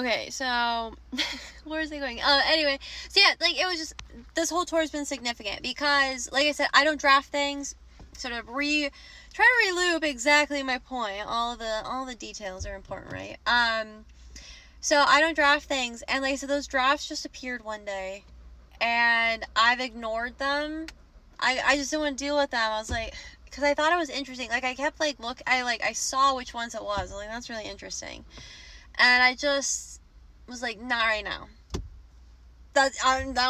Okay, so where is it going? Anyway, so yeah, like it was just this whole tour has been significant because, like I said, I don't draft things. Sort of try to reloop exactly my point. All the details are important, right? So I don't draft things, and like I said, those drafts just appeared one day, and I've ignored them. I just didn't want to deal with them. I was like, because I thought it was interesting. Like I kept like I saw which ones it was. I was like, that's really interesting. And I just was like, not right now. That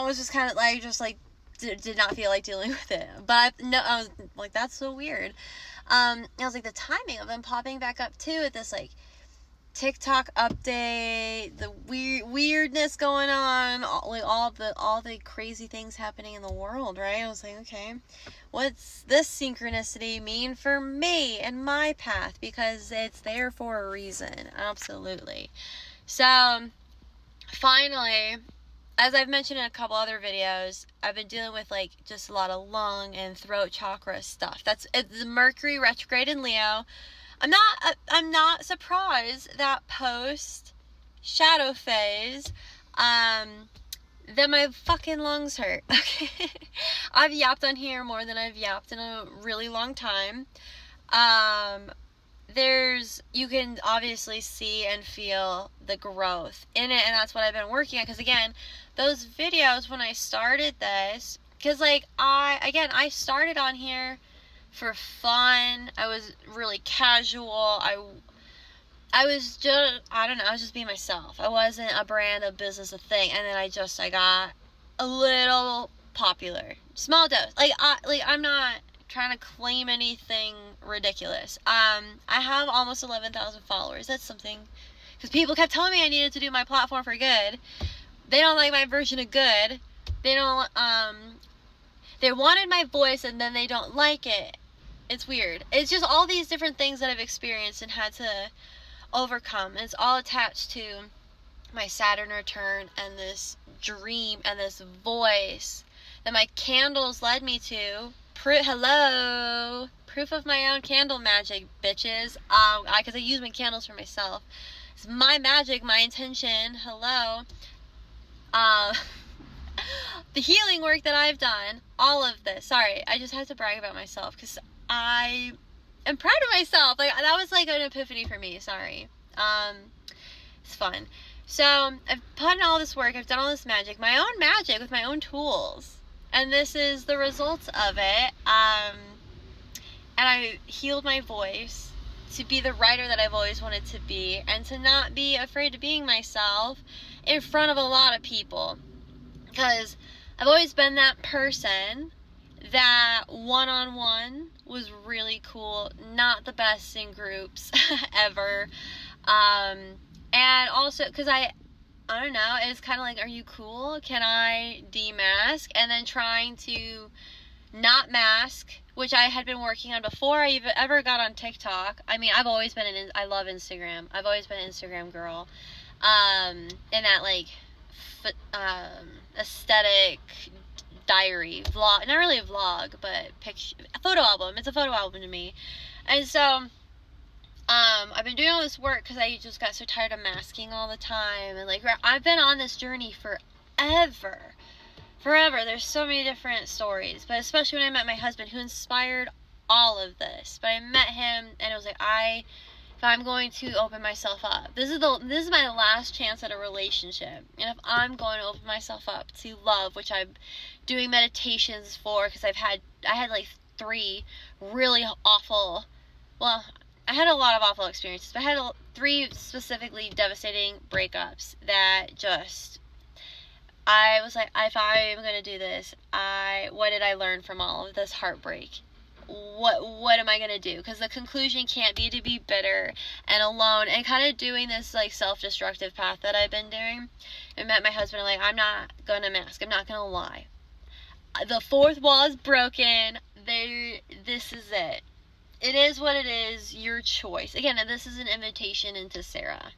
was just kind of like, just like, did not feel like dealing with it. But I was like, that's so weird. I was like, the timing of them popping back up too at this like TikTok update, the weirdness going on, all the crazy things happening in the world, right? I was like, okay, what's this synchronicity mean for me and my path? Because it's there for a reason, absolutely. So, finally, as I've mentioned in a couple other videos, I've been dealing with like just a lot of lung and throat chakra stuff. It's Mercury retrograde in Leo. I'm not surprised that post shadow phase, that my fucking lungs hurt. Okay. I've yapped on here more than I've yapped in a really long time. You can obviously see and feel the growth in it, and that's what I've been working on. Because again, those videos when I started this, because like I started on here for fun. I was really casual. I was just, I don't know, I was just being myself. I wasn't a brand, a business, a thing. And then I got a little popular. Small dose. I'm not trying to claim anything ridiculous. I have almost 11,000 followers. That's something, because people kept telling me I needed to do my platform for good. They don't like my version of good. They don't, they wanted my voice and then they don't like it. It's weird. It's just all these different things that I've experienced and had to overcome. And it's all attached to my Saturn return and this dream and this voice that my candles led me to. Hello! Proof of my own candle magic, bitches. Because I use my candles for myself. It's my magic, my intention. Hello. The healing work that I've done, all of this. Sorry, I just had to brag about myself because I am proud of myself. Like, that was like an epiphany for me. Sorry. It's fun. So I've put in all this work. I've done all this magic, my own magic with my own tools, and this is the results of it. And I healed my voice to be the writer that I've always wanted to be, and to not be afraid of being myself in front of a lot of people. Because I've always been that person that one-on-one was really cool. Not the best in groups ever. And also, because I don't know, it's kind of like, are you cool? Can I demask? And then trying to not mask, which I had been working on before I even ever got on TikTok. I mean, I've always been I love Instagram. I've always been an Instagram girl. In that, like, aesthetic diary vlog, not really a vlog, but a photo album. It's a photo album to me. And so I've been doing all this work because I just got so tired of masking all the time, and like, I've been on this journey forever. There's so many different stories, but especially when I met my husband, who inspired all of this. But I met him and it was like, if I'm going to open myself up, this is my last chance at a relationship. And if I'm going to open myself up to love, which I'm doing meditations for, because I had like 3 really awful, well, I had a lot of awful experiences, but I had 3 specifically devastating breakups that just, I was like, if I'm going to do this, what did I learn from all of this heartbreak? What am I going to do? Because the conclusion can't be to be bitter and alone and kind of doing this like self-destructive path that I've been doing. I met my husband, like, I'm not going to mask. I'm not going to lie. The 4th wall is broken. This is it. It is what it is. Your choice. Again, this is an invitation into Sarah.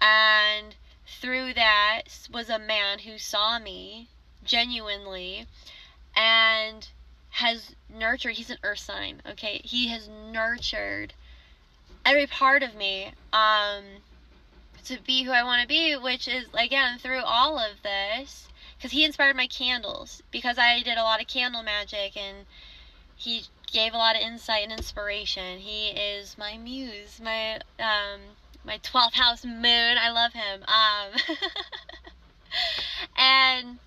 And through that was a man who saw me genuinely and has nurtured. He's an earth sign, okay? He has nurtured every part of me to be who I want to be, which is, again, through all of this, because he inspired my candles, because I did a lot of candle magic, and he gave a lot of insight and inspiration. He is my muse, my 12th house moon. I love him. And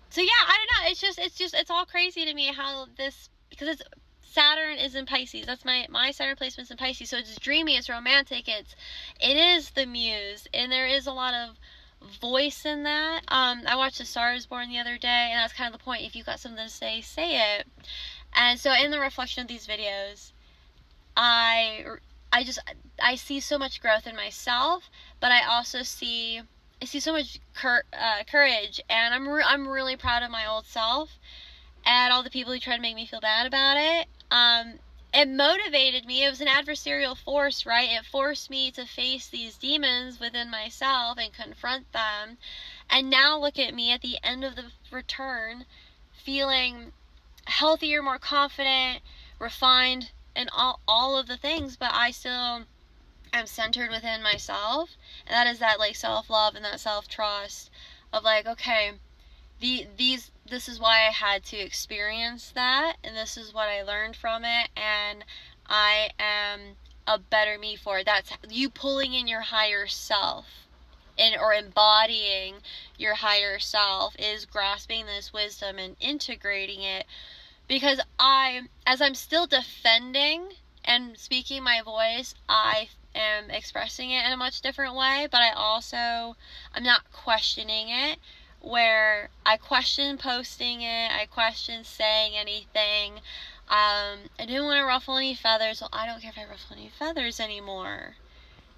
so yeah, I don't know. It's all crazy to me how this, because Saturn is in Pisces. That's my Saturn placement's in Pisces. So it's dreamy, it's romantic, it is the muse, and there is a lot of voice in that. I watched A Star Is Born the other day, and that's kind of the point. If you got something to say it. And so in the reflection of these videos, I see so much growth in myself, but I also see so much courage, and I'm really proud of my old self and all the people who tried to make me feel bad about it. It motivated me. It was an adversarial force, right? It forced me to face these demons within myself and confront them. And now look at me at the end of the return, feeling healthier, more confident, refined, and all of the things, but I still am centered within myself, and that is that, like, self-love and that self-trust of, like, okay, this is why I had to experience that, and this is what I learned from it, and I am a better me for it. That's you pulling in your higher self, or embodying your higher self, is grasping this wisdom and integrating it. Because as I'm still defending and speaking my voice, I am expressing it in a much different way, but I'm not questioning it, where I question posting it, I question saying anything. I didn't want to ruffle any feathers. Well, I don't care if I ruffle any feathers anymore.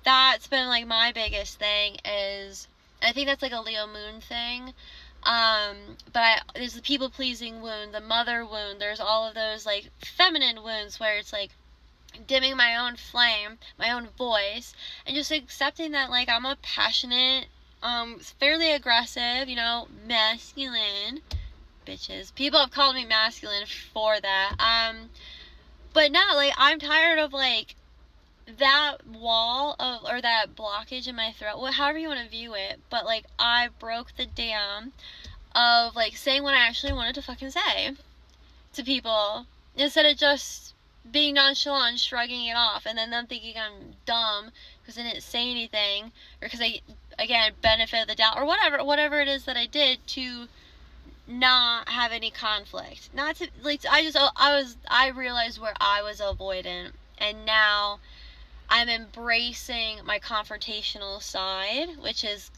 That's been, like, my biggest thing is, I think that's, like, a Leo moon thing. But there's the people-pleasing wound, the mother wound, there's all of those, like, feminine wounds where it's, like, dimming my own flame, my own voice, and just accepting that, like, I'm a passionate, fairly aggressive, masculine, bitches. People have called me masculine for that, but no, like, I'm tired of, like, that wall or that blockage in my throat, however you want to view it, but, like, I broke the dam of, like, saying what I actually wanted to fucking say to people, instead of just being nonchalant and shrugging it off, and then them thinking I'm dumb because I didn't say anything, or because I, again, benefit of the doubt, or whatever it is that I did to not have any conflict. Not to, like, I realized where I was avoidant, and now I'm embracing my confrontational side, which is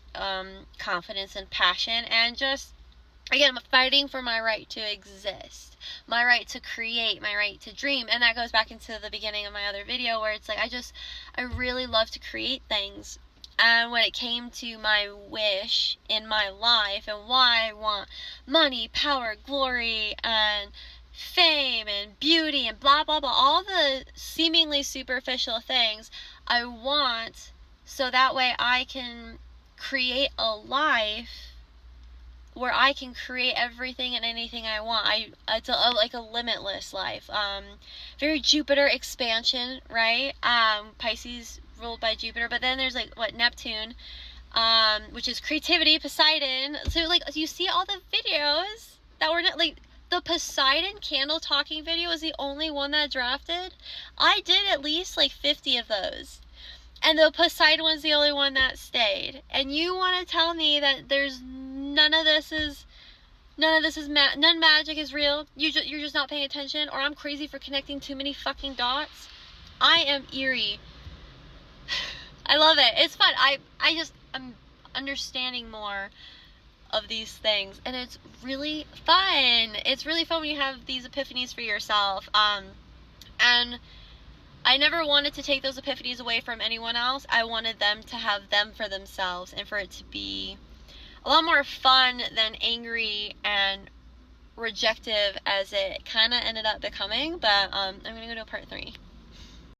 confidence and passion, and just, again, I'm fighting for my right to exist, my right to create, my right to dream. And that goes back into the beginning of my other video, where it's like, I really love to create things. And when it came to my wish in my life and why I want money, power, glory, and fame and beauty and blah blah blah, all the seemingly superficial things I want, so that way I can create a life where I can create everything and anything I want. It's like a limitless life. Very Jupiter expansion, right? Pisces ruled by Jupiter, but then there's, like, Neptune, which is creativity, Poseidon. So, like, you see all the videos that were not, like, the Poseidon candle talking video was the only one that drafted. I did at least, like, 50 of those, and the Poseidon one's the only one that stayed. And you want to tell me that there's none magic is real? You're just not paying attention, or I'm crazy for connecting too many fucking dots? I am eerie. I love it. It's fun. I'm understanding more of these things, and it's really fun. It's really fun when you have these epiphanies for yourself, and I never wanted to take those epiphanies away from anyone else. I wanted them to have them for themselves, and for it to be a lot more fun than angry and rejective as it kind of ended up becoming. But I'm gonna go to part 3.